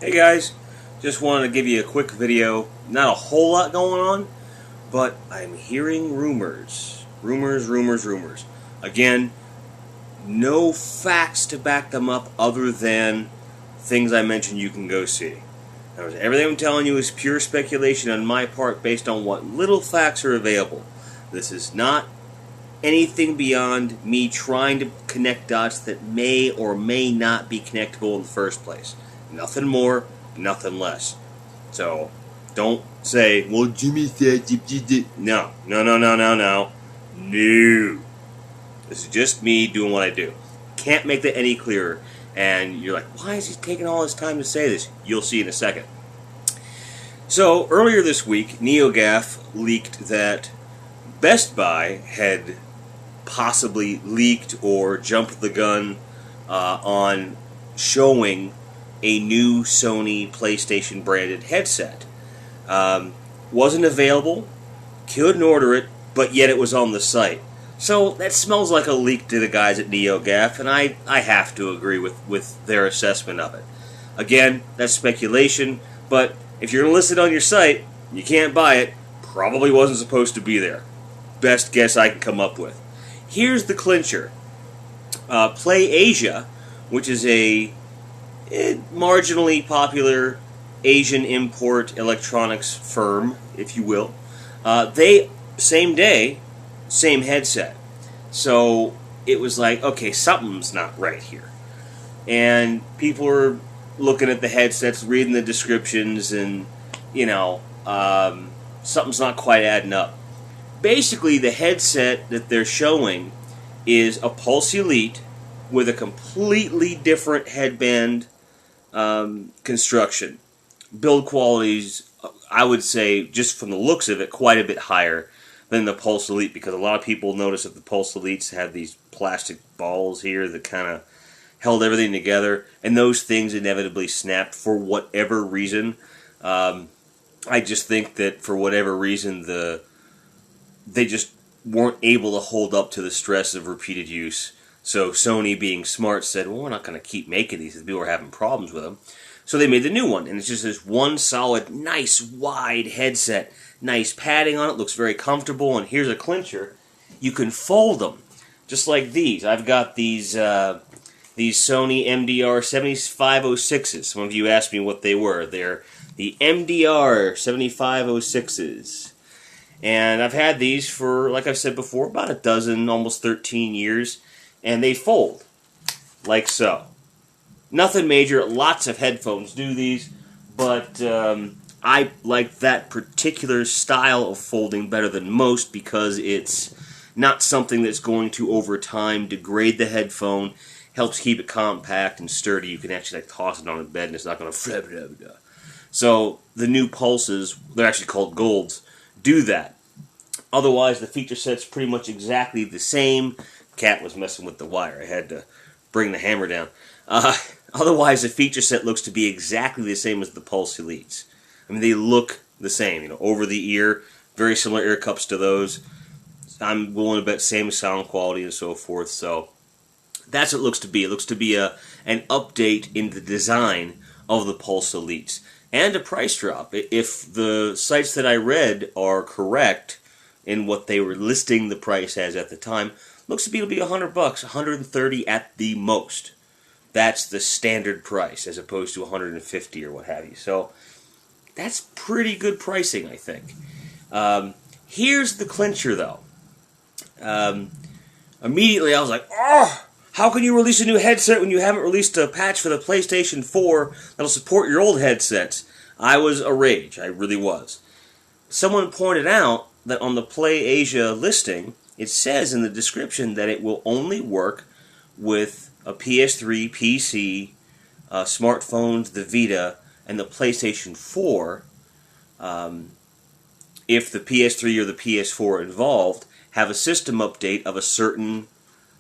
Hey guys, just wanted to give you a quick video. Not a whole lot going on, but I'm hearing rumors. Rumors. Again, no facts to back them up other than things I mentioned you can go see. Now, everything I'm telling you is pure speculation on my part based on what little facts are available. This is not anything beyond me trying to connect dots that may or may not be connectable in the first place. Nothing more, nothing less. So, don't say, well, Jimmy said, no. No. This is just me doing what I do. Can't make that any clearer. And you're like, why is he taking all his time to say this? You'll see in a second. So, earlier this week, NeoGAF leaked that Best Buy had possibly leaked or jumped the gun on showing a new Sony PlayStation branded headset. Wasn't available, couldn't order it, but yet it was on the site. So that smells like a leak to the guys at NeoGAF, and I have to agree with their assessment of it. Again, that's speculation, but if you're going to list it on your site, you can't buy it, probably wasn't supposed to be there. Best guess I can come up with. Here's the clincher. PlayAsia, which is a marginally popular Asian import electronics firm, if you will, they, same day, same headset. So it was like, okay, something's not right here. And people are looking at the headsets, reading the descriptions, and, something's not quite adding up. Basically, the headset that they're showing is a Pulse Elite with a completely different headband construction. Build quality's, I would say, just from the looks of it, quite a bit higher than the Pulse Elite, because a lot of people notice that the Pulse Elites had these plastic balls here that kind of held everything together, and those things inevitably snapped for whatever reason. I just think that for whatever reason, they just weren't able to hold up to the stress of repeated use. So Sony, being smart, said, well, we're not going to keep making these if people are having problems with them. So they made the new one, and it's just this one solid, nice, wide headset. Nice padding on it, looks very comfortable, and here's a clincher. You can fold them, just like these. I've got these Sony MDR 7506s. Some of you asked me what they were. They're the MDR 7506s. And I've had these for, like I've said before, about a dozen, almost 13 years. And they fold, like so. Nothing major. Lots of headphones do these. But I like that particular style of folding better than most because it's not something that's going to, over time, degrade the headphone. Helps keep it compact and sturdy. You can actually toss it on the bed and it's not going to flip. So the new Pulses, they're actually called Golds, do that. Otherwise, the feature set's pretty much exactly the same. Cat was messing with the wire. I had to bring the hammer down. Otherwise, the feature set looks to be exactly the same as the Pulse Elites. I mean, they look the same. Over the ear, very similar ear cups to those. I'm willing to bet same sound quality and so forth. So that's what it looks to be. It looks to be an update in the design of the Pulse Elites. And a price drop. If the sites that I read are correct in what they were listing the price as at the time, looks to be it'll be $100, $130 at the most. That's the standard price, as opposed to $150 or what have you. So that's pretty good pricing, I think. Here's the clincher, though. Immediately, I was like, oh! How can you release a new headset when you haven't released a patch for the PlayStation 4 that'll support your old headsets? I was a rage. I really was. Someone pointed out that on the PlayAsia listing, it says in the description that it will only work with a PS3, PC, smartphones, the Vita, and the PlayStation 4. If the PS3 or the PS4 involved have a system update of a certain,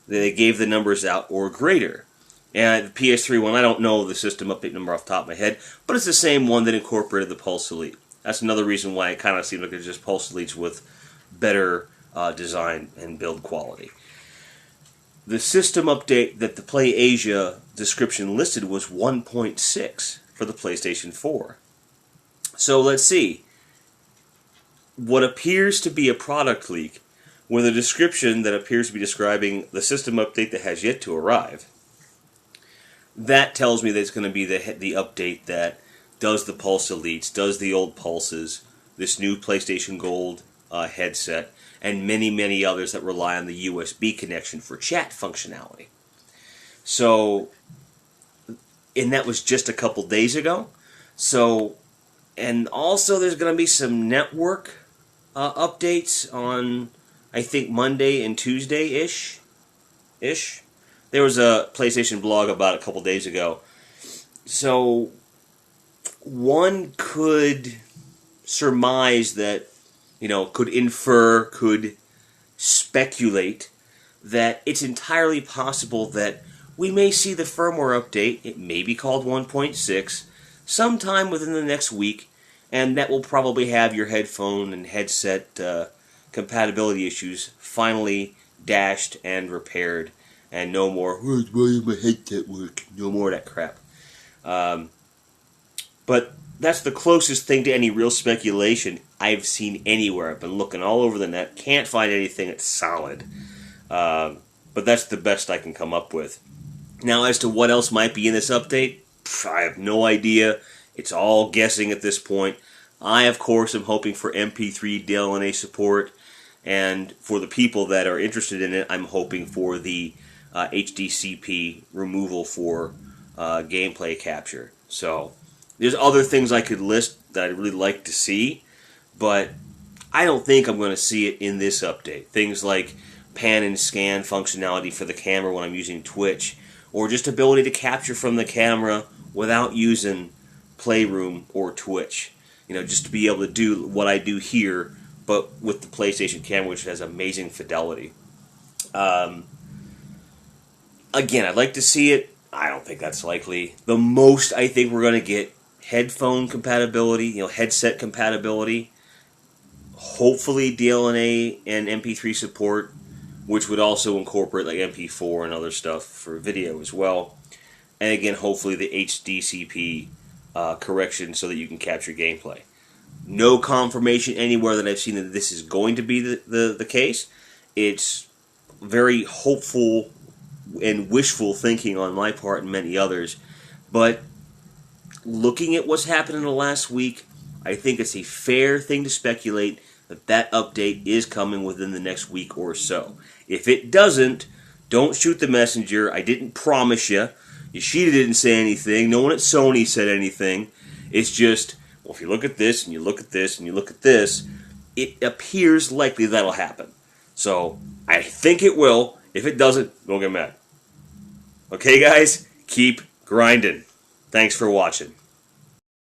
they gave the numbers out, or greater. And the PS3 one, I don't know the system update number off the top of my head, but it's the same one that incorporated the Pulse Elite. That's another reason why it kind of seemed like it's just Pulse Elites with better design and build quality. The system update that the PlayAsia description listed was 1.6. for the PlayStation 4. So let's see. What appears to be a product leak with a description that appears to be describing the system update that has yet to arrive. That tells me that it's going to be the update that does the Pulse Elites, does the old Pulses, this new PlayStation Gold headset, and many, many others that rely on the USB connection for chat functionality. So, and that was just a couple days ago. So, and also there's going to be some network updates on, I think, Monday and Tuesday-ish. There was a PlayStation blog about it a couple days ago. So, one could surmise that, could infer, could speculate that it's entirely possible that we may see the firmware update, it may be called 1.6, sometime within the next week, and that will probably have your headphone and headset compatibility issues finally dashed and repaired, and no more, why does my headset work? No more of that crap. But that's the closest thing to any real speculation I've seen anywhere. I've been looking all over the net, can't find anything that's solid. But that's the best I can come up with. Now, as to what else might be in this update, I have no idea. It's all guessing at this point. I, of course, am hoping for MP3 DLNA support, and for the people that are interested in it, I'm hoping for the HDCP removal for gameplay capture. So, there's other things I could list that I'd really like to see, but I don't think I'm going to see it in this update. Things like pan and scan functionality for the camera when I'm using Twitch, or just ability to capture from the camera without using Playroom or Twitch. Just to be able to do what I do here, but with the PlayStation camera, which has amazing fidelity. Again, I'd like to see it. I don't think that's likely. The most I think we're going to get headphone compatibility, headset compatibility. Hopefully DLNA and MP3 support, which would also incorporate like MP4 and other stuff for video as well. And again, hopefully the HDCP correction so that you can capture gameplay. No confirmation anywhere that I've seen that this is going to be the case. It's very hopeful and wishful thinking on my part and many others. But looking at what's happened in the last week, I think it's a fair thing to speculate that update is coming within the next week or so. If it doesn't, don't shoot the messenger. I didn't promise you. Yoshida didn't say anything. No one at Sony said anything. It's just, well, if you look at this, and you look at this, and you look at this, it appears likely that'll happen. So, I think it will. If it doesn't, don't get mad. Okay, guys? Keep grinding. Thanks for watching.